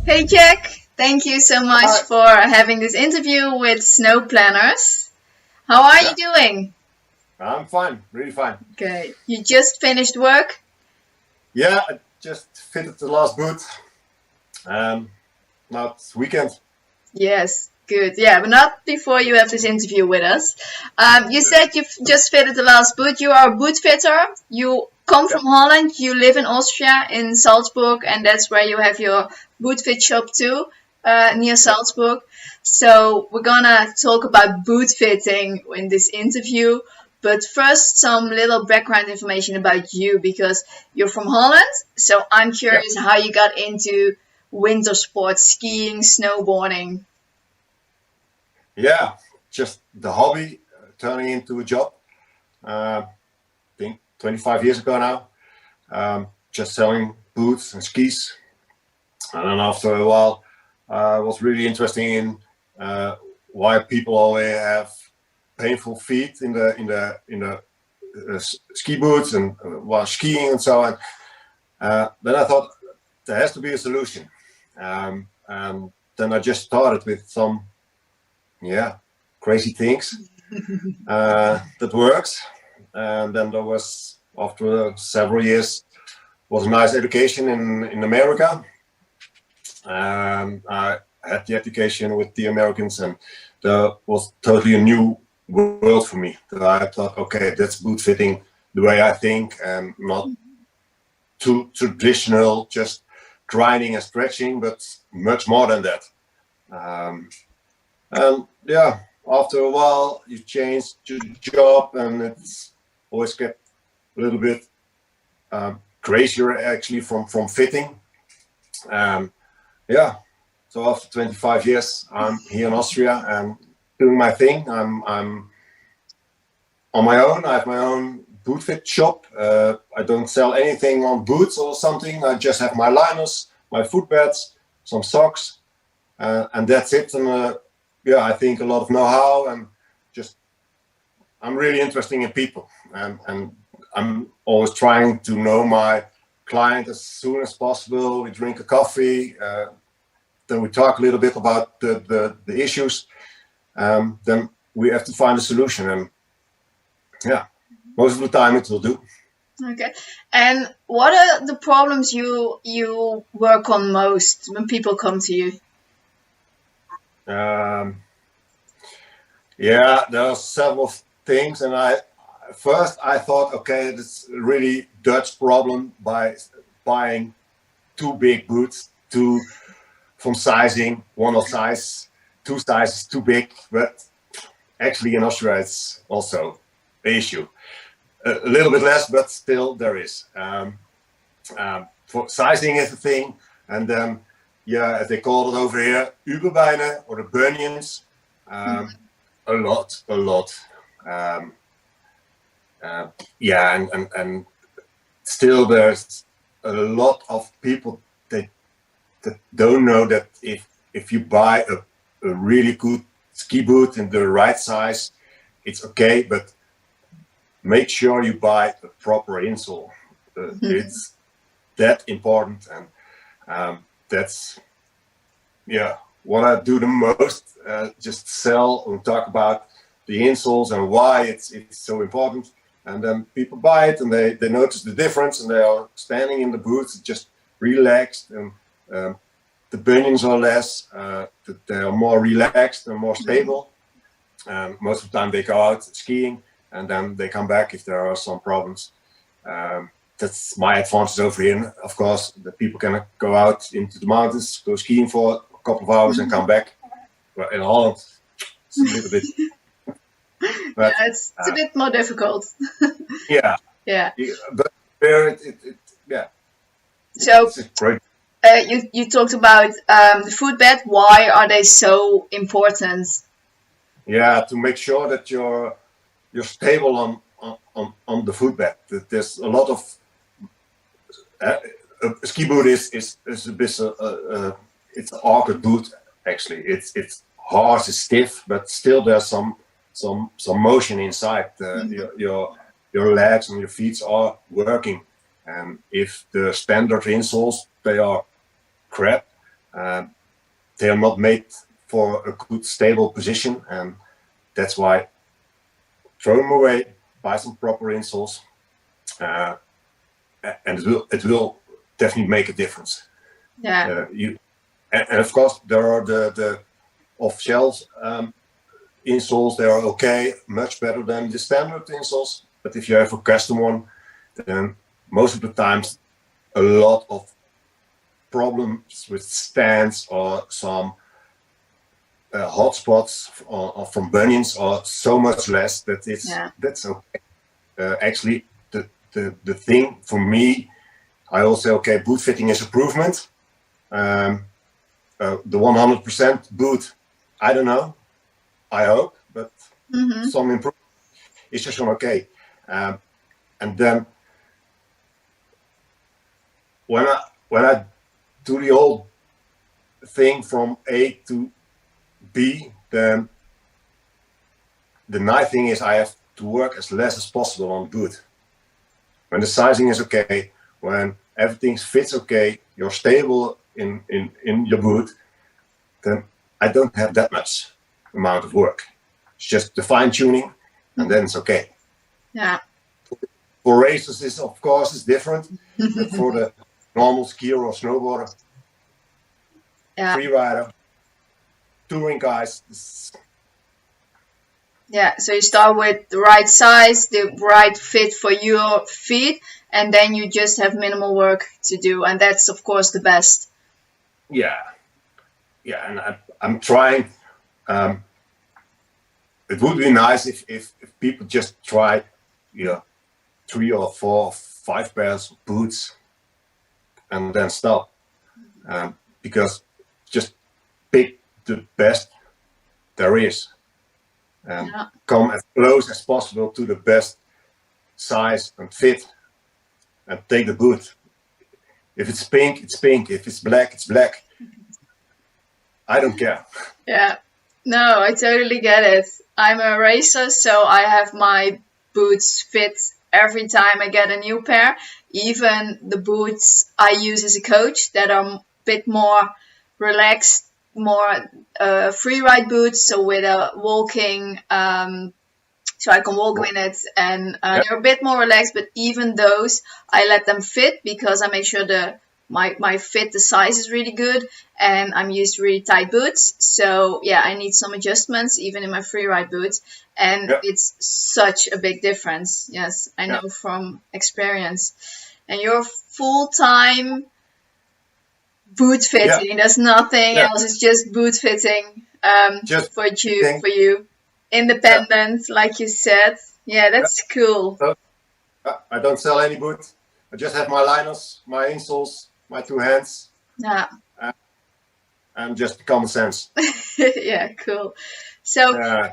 Hey Jack, thank you so much Hi. for having this interview with Snowplanners. How are you Yeah, doing? I'm fine, really fine. Okay, you just finished work? Yeah, I just fitted the last boot. Um, Now it's weekend. Yes, good. Yeah, but not before you have this interview with us. You said you've just fitted the last boot. You are a boot fitter. You come Yeah, from Holland. You live in Austria, in Salzburg, and that's where you have your Bootfit shop too, near yeah, Salzburg. So we're gonna talk about boot fitting in this interview. But first, some little background information about you because you're from Holland. So I'm yeah, curious how you got into winter sports, skiing, snowboarding. yeah. Just the hobby turning into a job. I think 25 years ago now. Just selling boots and skis, and then after a while, I was really interested in why people always have painful feet in the ski boots and while skiing and so on. Then I thought there has to be a solution. And then I just started with some, yeah, crazy things that works. And then there was, after several years, was a nice education in America. I had the education with the Americans, and that was totally a new world for me. That I thought, okay, that's boot fitting the way I think, and not too traditional, just grinding and stretching, but much more than that. Um, and yeah, after a while, you change your job, and it's always get a little bit crazier actually from fitting. Um, yeah, so after 25 years, I'm here in Austria and doing my thing. I'm on my own. I have my own Bootfit shop. I don't sell anything on boots or something. I just have my liners, my footbeds, some socks, and that's it. And yeah, I think a lot of know-how, and just I'm really interested in people, and I'm always trying to know my client as soon as possible. We drink a coffee, then we talk a little bit about the issues. Then we have to find a solution, and yeah, most of the time it will do. Okay. And what are the problems you work on most when people come to you? Um, yeah, there are several things, and I thought, okay, it's a really Dutch problem by buying too big boots, from sizing one of size, two sizes too big, but actually in Austria it's also an issue. A little bit less, but still there is. For sizing is the thing, and then yeah, as they call it over here, Überbeine or the bunions. A lot. Um, yeah, and still there's a lot of people that don't know that if you buy a really good ski boot in the right size, it's okay, but make sure you buy a proper insole. It's that important, and that's yeah what I do the most. Just sell and talk about the insoles and why it's so important, and then people buy it and they notice the difference, and they are standing in the boots just relaxed, and the bunions are less, they are more relaxed and more stable. Most of the time they go out skiing and then they come back if there are some problems. That's my advantage over here. Of course, the people can go out into the mountains, go skiing for a couple of hours and come back. But in Holland, it's a little bit. Yeah, But it's a bit more difficult. yeah, Yeah. but there yeah, So it's a great. you talked about the footbed. Why are they so important? Yeah, to make sure that you're stable on the footbed. There's a lot of a ski boot is a bit it's an awkward boot actually. It's hard, it's stiff, but still there's some motion inside. Your legs and your feet are working, and if the standard insoles they are crap, They are not made for a good stable position, and that's why throw them away, buy some proper insoles, and it will definitely make a difference. Yeah. And of course there are the off-shelf insoles. They are okay, much better than the standard insoles. But if you have a custom one, then most of the times a lot of problems with stands or some hotspots or from bunions are so much less that that's okay. Actually, the thing for me, I will say, okay, boot fitting is improvement. The 100% boot, I don't know. I hope, but some improvement. It's just okay. And then when I do the whole thing from A to B, then the nice thing is I have to work as less as possible on boot. When the sizing is okay, when everything fits okay, you're stable in your boot, then I don't have that much amount of work. It's just the fine tuning, and then it's okay. Yeah. For racers, is of course is different, but for the normal skier or snowboarder, free rider, touring guys. Yeah, so you start with the right size, the right fit for your feet, and then you just have minimal work to do, and that's of course the best. Yeah, and I'm trying. It would be nice if people just try, 3 or 4 or 5 pairs of boots, and then stop. Because just pick the best there is, and come as close as possible to the best size and fit, and take the boot. If it's pink, it's pink. If it's black, it's black. I don't care. Yeah, no, I totally get it. I'm a racer, so I have my boots fit every time I get a new pair. Even the boots I use as a coach that are a bit more relaxed, more free ride boots, so with a walking, so I can walk in it, and they're a bit more relaxed, but even those I let them fit because I make sure my fit, the size is really good, and I'm used to really tight boots. So yeah, I need some adjustments even in my free ride boots, and it's such a big difference. Yes, I know from experience. And you're full-time boot fitting. There's nothing else. It's just boot fitting just for you. Independent, like you said. Yeah, that's cool. I don't sell any boots. I just have my liners, my insoles, my 2 hands. Yeah. And just common sense. Yeah, cool. So,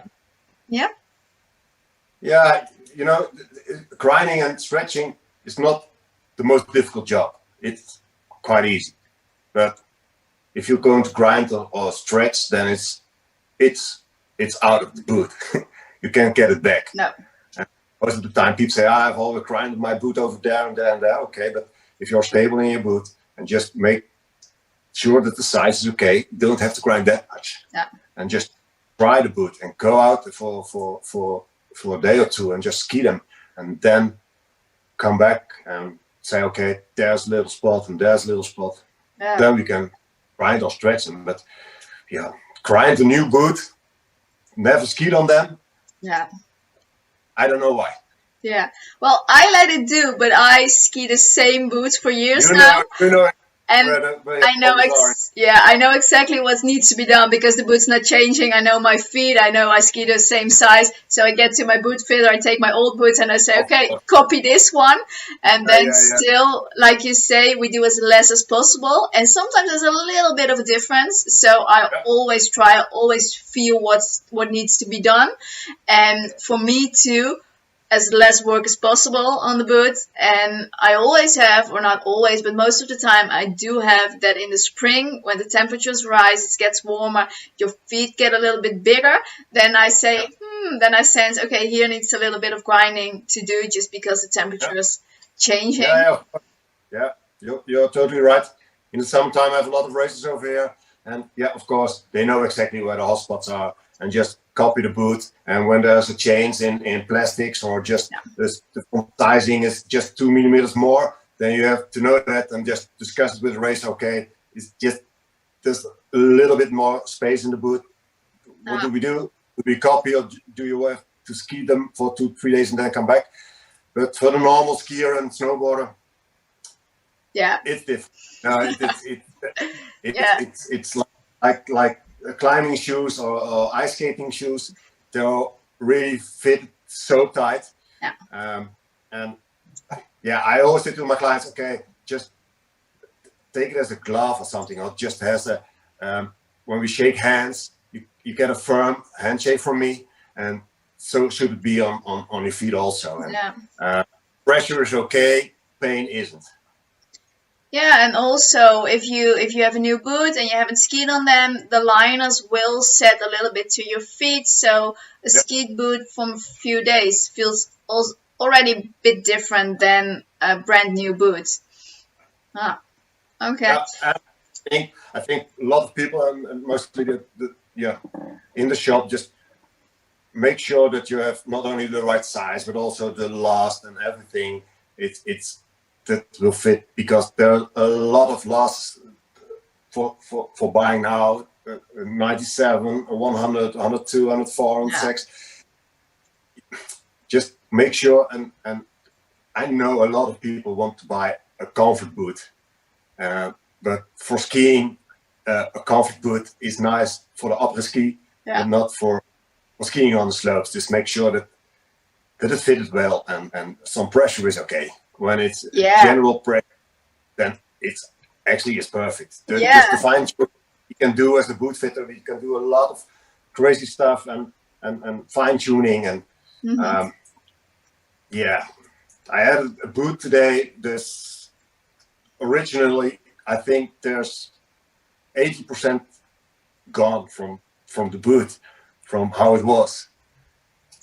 grinding and stretching is not the most difficult job. It's quite easy. But if you're going to grind or stretch, then it's out of the boot. You can't get it back. No. And most of the time people say, I've always grinded my boot over there and there and there. Okay, but if you're stable in your boot and just make sure that the size is okay, you don't have to grind that much. Yeah. And just try the boot and go out for a day or two and just ski them, and then come back and say, okay, there's a little spot and there's a little spot. Yeah. Then we can grind or stretch them. But grind a new boot, never skied on them. Yeah. I don't know why. Yeah. Well, I let it do, but I ski the same boots for years now. And I know exactly what needs to be done because the boot's not changing. I know my feet. I know I ski the same size. So I get to my boot fitter, I take my old boots and I say, okay, copy this one. And then still, like you say, we do as less as possible. And sometimes there's a little bit of a difference. So I always feel what needs to be done. And for me too, as less work as possible on the boot. And I always have, or not always, but most of the time I do have that in the spring when the temperatures rise, it gets warmer, your feet get a little bit bigger. Then I say, then I sense, okay, here needs a little bit of grinding to do just because the temperature is changing. Yeah, you're totally right. in the summertime I have a lot of races over here, and yeah, of course they know exactly where the hotspots are, and just copy the boot. And when there's a change in plastics, or just the sizing is just 2 millimeters more, then you have to know that and just discuss it with the racer. Okay, it's just there's a little bit more space in the boot. What do we do? Do we copy, or do you have to ski them for 2-3 days and then come back? But for the normal skier and snowboarder, it's different. It's like climbing shoes or ice skating shoes. They're really fit so tight. And I always say to my clients, okay, just take it as a glove or something, or just as a when we shake hands, you get a firm handshake from me, and so should it be on your feet also. And pressure is okay, pain isn't. Yeah, and also if you have a new boot and you haven't skied on them, the liners will set a little bit to your feet. So a skied boot from a few days feels already a bit different than a brand new boot. Okay. I think a lot of people, and mostly in the shop, just make sure that you have not only the right size but also the last and everything. It's that will fit, because there are a lot of lasts for buying now. 97, 100, 102, 104, 106. Just make sure, and I know a lot of people want to buy a comfort boot, but for skiing, a comfort boot is nice for the après ski, and not for skiing on the slopes. Just make sure that it fitted well, and some pressure is okay. When it's general pressure, then it's actually is perfect. Just the fine tune you can do as a boot fitter, you can do a lot of crazy stuff and fine tuning and I had a boot today. This originally, I think there's 80% gone from the boot, from how it was.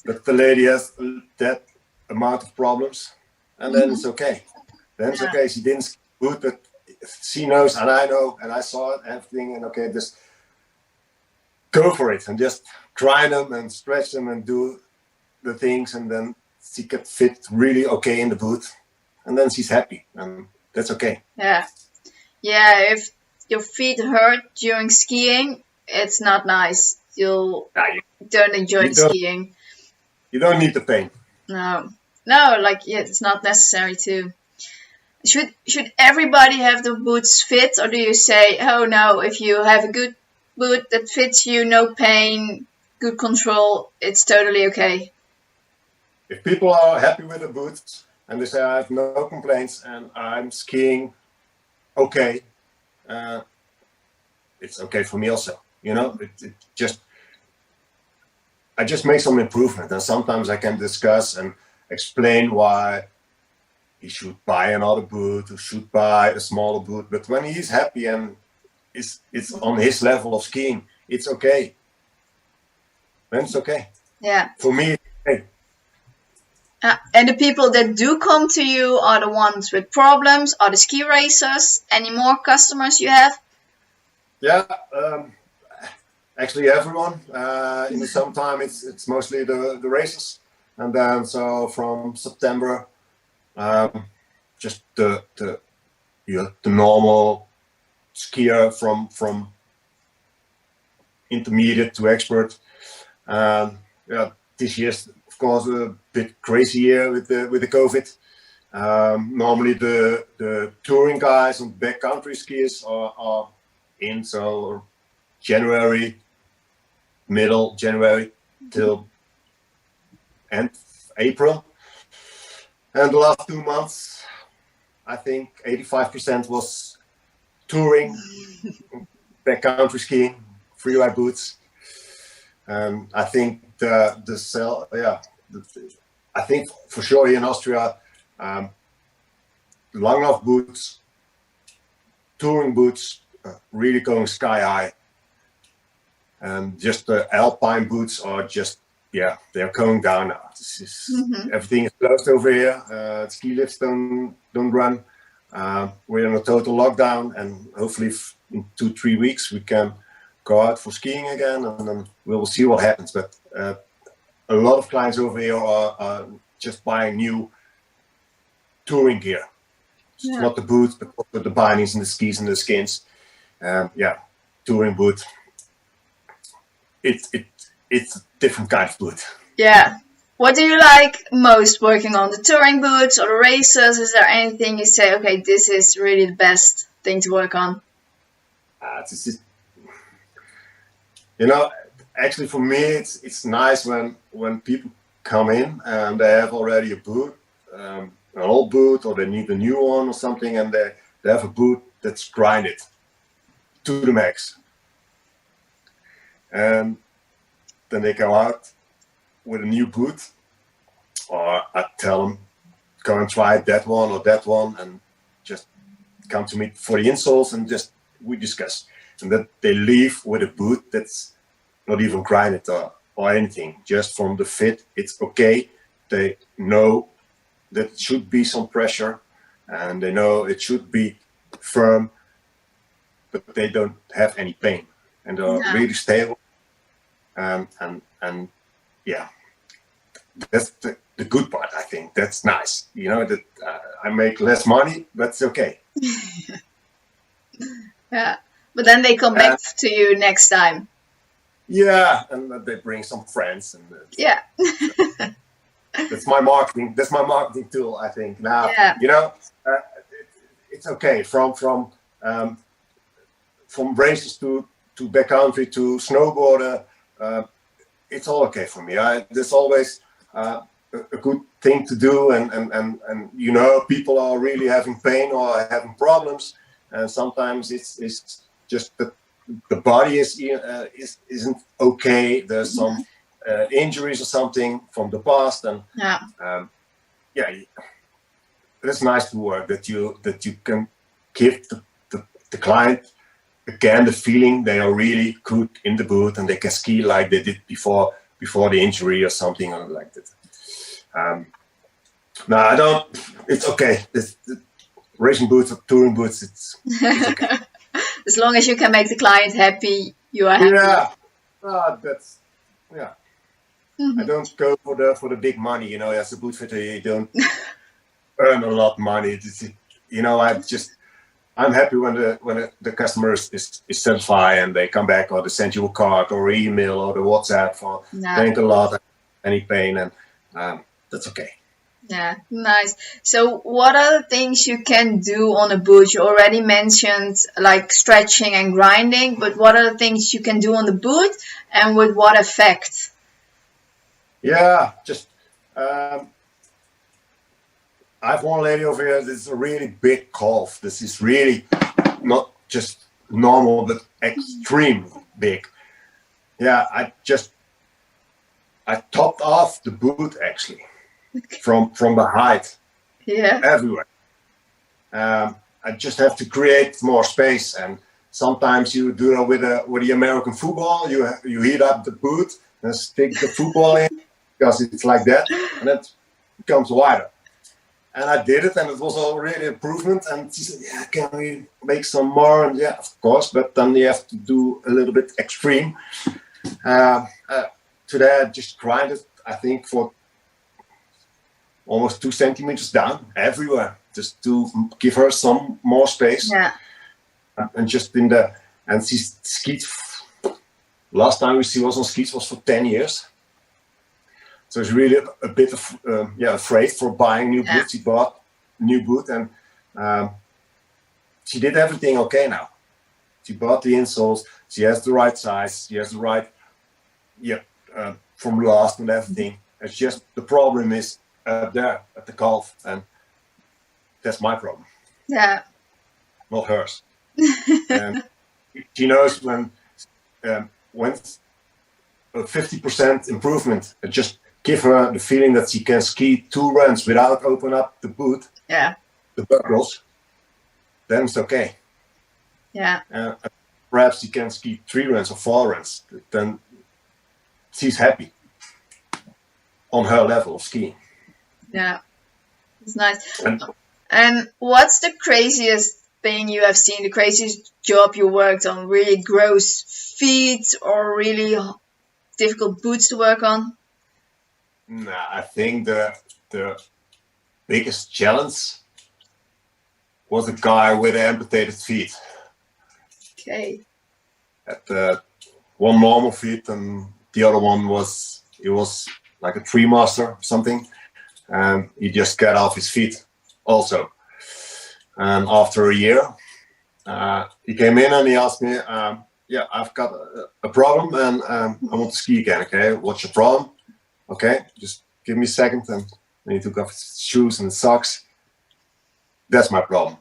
But the lady has that amount of problems, and then it's okay. Then it's okay. She didn't boot, but she knows, and I know, and I saw it, everything, and okay, just go for it and just try them and stretch them and do the things, and then she could fit really okay in the boot, and then she's happy, and that's okay. Yeah. If your feet hurt during skiing, it's not nice. You don't enjoy skiing. You don't need the pain. No, it's not necessary to. Should everybody have the boots fit, or do you say, oh no, if you have a good boot that fits you, no pain, good control, it's totally okay? If people are happy with the boots and they say I have no complaints and I'm skiing okay, it's okay for me also. You know, I just make some improvement, and sometimes I can discuss and explain why he should buy another boot or should buy a smaller boot. But when he's happy and it's on his level of skiing, it's okay. Then it's okay. Yeah. For me, it's okay. And the people that do come to you are the ones with problems, are the ski racers. Any more customers you have? Yeah, actually everyone. In the summertime, it's mostly the racers, and then so from September, just the normal skier from intermediate to expert. This year's of course a bit crazy year with the COVID. Normally the touring guys and backcountry skiers are in, so January, middle January till end April. And the last 2 months, I think 85% was touring, backcountry skiing, freeride boots. I think I think for sure here in Austria, long enough boots, touring boots, really going sky high. And just the alpine boots are just, they're going down now. Everything is closed over here. Ski lifts don't run. we're in a total lockdown, and hopefully in 2-3 weeks we can go out for skiing again, and then we will see what happens. But a lot of clients over here are just buying new touring gear. Yeah. It's not the boots, but also the bindings and the skis and the skins. Touring boot. It's a different kind of boot. Yeah. What do you like most working on, the touring boots or the racers? Is there anything you say, okay, this is really the best thing to work on? Actually for me, it's nice when people come in and they have already a boot, an old boot, or they need a new one or something, and they have a boot that's grinded to the max. And then they come out with a new boot, or I tell them, go and try that one or that one, and just come to me for the insoles, and just we discuss. And that they leave with a boot that's not even grinded or anything, just from the fit, it's okay. They know that it should be some pressure, and they know it should be firm, but they don't have any pain, and they're really stable. And that's the good part. I think that's nice. That I make less money, but it's okay. Yeah, but then they come back to you next time. Yeah, and they bring some friends, and that's my marketing. That's my marketing tool, I think. Now, it's okay from races to backcountry to snowboarder. It's all okay for me. There's always a good thing to do, and people are really having pain or having problems, and sometimes it's just that the body isn't okay. There's some injuries or something from the past, and it's nice to work that you can give the client again the feeling they are really good in the boot, and they can ski like they did before the injury or something like that. No, I don't. It's okay. The racing boots or touring boots, it's okay. As long as you can make the client happy, you are happy. Yeah. I don't go for the big money. As a boot fitter, you don't earn a lot of money. I'm happy when the customer is satisfied and they come back, or they send you a card or email or the WhatsApp for thank a lot, any pain, and that's okay. Yeah, nice. So what are the things you can do on a boot? You already mentioned like stretching and grinding, but what are the things you can do on the boot, and with what effect? Yeah, just I have one lady over here. This is a really big calf. This is really not just normal, but extreme big. Yeah, I topped off the boot actually from the height. Yeah. Everywhere. I just have to create more space, and sometimes you do that with the American football. You heat up the boot and stick the football in, because it's like that, and it becomes wider. And I did it, and it was already an improvement. And she said, "Yeah, can we make some more?" And yeah, of course, but then you have to do a little bit extreme. Today I just grinded, I think, for almost 2 centimeters down everywhere, just to give her some more space. Yeah. And she skied. Last time she was on skis was for 10 years. So it's really a bit of afraid for buying new boots. She bought new boot, and she did everything okay now. She bought the insoles. She has the right size. She has the right from last and everything. It's just the problem is there at the calf, and that's my problem. Yeah. Not hers. And she knows when a 50% improvement, just give her the feeling that she can ski 2 runs without open up the boot, the buckles, then it's okay. Yeah. Perhaps she can ski 3 runs or 4 runs, then she's happy on her level of skiing. Yeah, it's nice. And what's the craziest thing you have seen, the craziest job you worked on? Really gross feet or really difficult boots to work on? Nah, I think the biggest challenge was a guy with amputated feet. Okay. At one normal feet, and the other one was like a tree master or something, and he just got off his feet also. And after a year, he came in and he asked me, yeah, I've got a problem and I want to ski again. Okay, what's your problem? Okay, just give me a second. And then he took off his shoes and socks. That's my problem.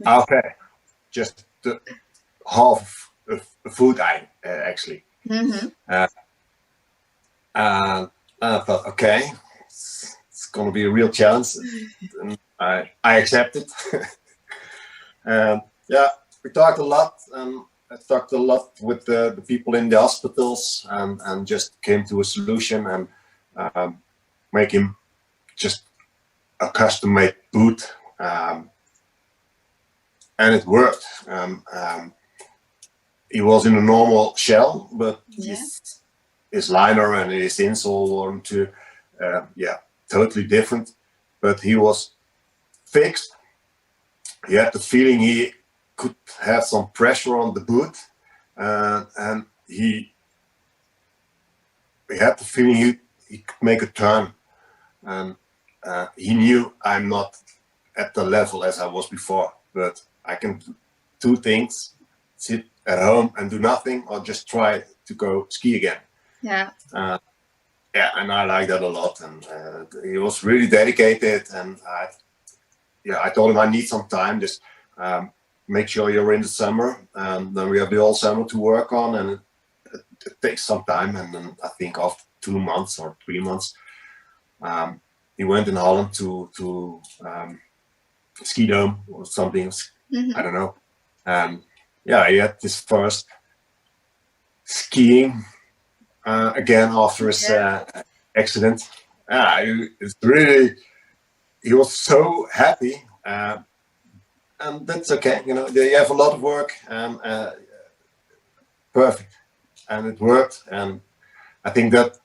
Okay, just half a foot actually. Mm-hmm. And I thought, okay, it's going to be a real challenge. And I accepted. And yeah, we talked a lot, and I talked a lot with the people in the hospitals, and just came to a solution and make him just a custom-made boot, and it worked. He was in a normal shell, but his liner and his insole were to totally different. But he was fixed. He had the feeling he could have some pressure on the boot, and he had the feeling he could make a turn, and he knew I'm not at the level as I was before, but I can do two things: sit at home and do nothing, or just try to go ski again. Yeah. And I like that a lot, and he was really dedicated, and I told him I need some time, just make sure you're in the summer, and then we have the whole summer to work on, and it takes some time. And then I think after 2 months or 3 months, he went in Holland to ski dome or something. Mm-hmm. I don't know. And he had his first skiing again after his accident. He was so happy, and that's okay. You have a lot of work, and perfect, and it worked. And I think that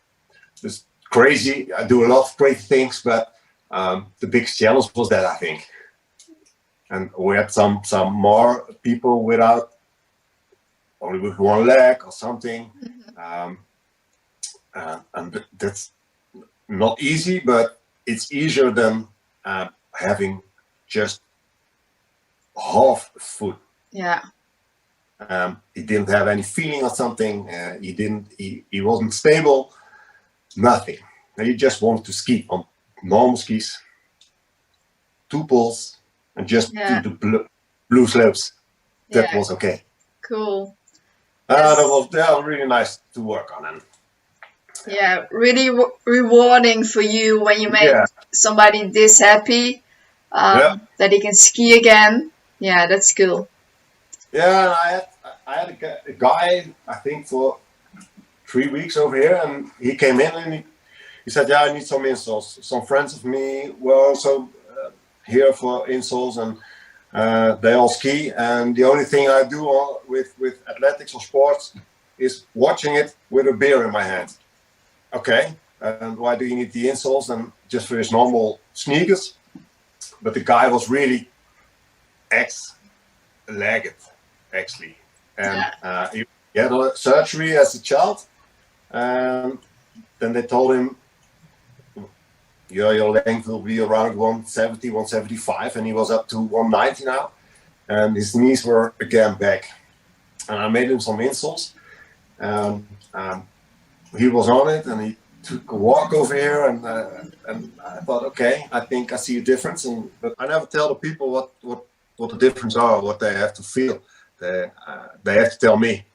is crazy. I do a lot of great things, but the biggest challenge was that, I think. And we had some more people without, only with one leg or something. Mm-hmm. And that's not easy, but it's easier than having just half a foot. Yeah. He didn't have any feeling or something. He wasn't stable. Nothing. And he just wanted to ski on normal skis, 2 poles, and just do the blue slopes. That was okay. Cool. That was really nice to work on. And really rewarding for you when you make somebody this happy, that he can ski again. Yeah, that's cool. Yeah, I had a guy, I think, for 3 weeks over here, and he came in and he said, I need some insoles. Some friends of me were also here for insoles, and they all ski, and the only thing I do with athletics or sports is watching it with a beer in my hand. Okay, and why do you need the insoles? And just for his normal sneakers. But the guy was really ex-legged, actually, and he had a surgery as a child, and then they told him, your length will be around 170, 175, and he was up to 190 now, and his knees were again back. And I made him some insoles, and he was on it, and he took a walk over here, and I thought, okay, I think I see a difference. But I never tell the people what the difference are, what they have to feel. They have to tell me.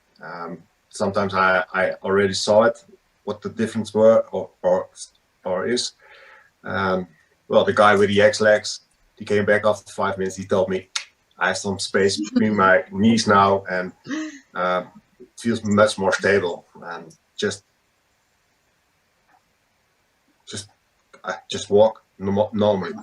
Sometimes I already saw it, what the difference were or is. The guy with the X legs, he came back after 5 minutes. He told me, I have some space between my knees now, and it feels much more stable, and I just walk normally.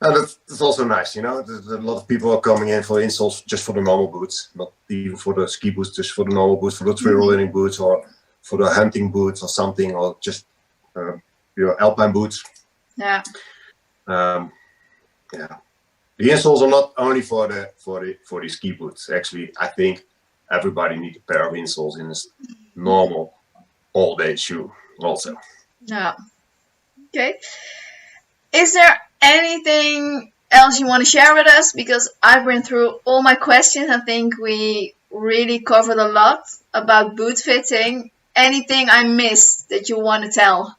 And it's also nice, There's a lot of people are coming in for insoles just for the normal boots, not even for the ski boots, just for the normal boots, for the trail running boots, or for the hunting boots or something, or just your alpine boots. Yeah. Yeah. The insoles are not only for the ski boots. Actually, I think everybody needs a pair of insoles in this normal all-day shoe also. Yeah. Okay. Is there anything else you want to share with us? Because I've been through all my questions. I think we really covered a lot about boot fitting. Anything I missed that you want to tell?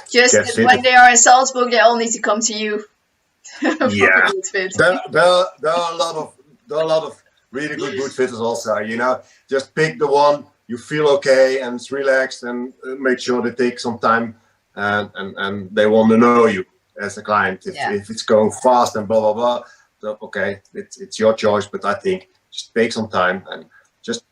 Just that when they are in Salzburg, they all need to come to you. Yeah, there are a lot of really good boot fitters also. Just pick the one you feel okay and it's relaxed, and make sure they take some time and they want to know you as a client. If it's going fast and blah blah blah, so, okay, it's your choice. But I think just take some time and just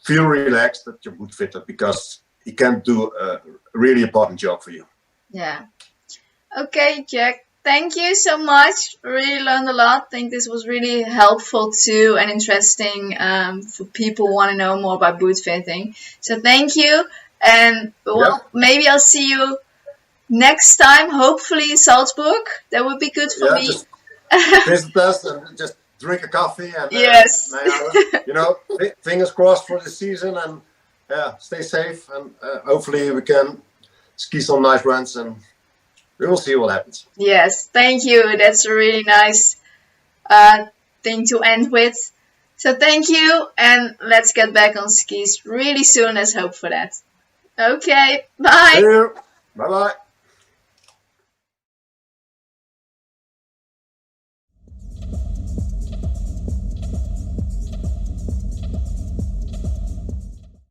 feel relaxed at your boot fitter, because he can do a really important job for you. Yeah. Okay, Jack. Thank you so much. Really learned a lot. I think this was really helpful too, and interesting for people who want to know more about boot fitting. So thank you. And maybe I'll see you next time, hopefully in Salzburg. That would be good for me. Just visit us and just drink a coffee. And, yes. Fingers crossed for the season, and stay safe. And hopefully we can ski some nice runs, and we will see what happens. Yes, thank you. That's a really nice thing to end with. So thank you, and let's get back on skis really soon. Let's hope for that. Okay, bye. See you. Bye-bye.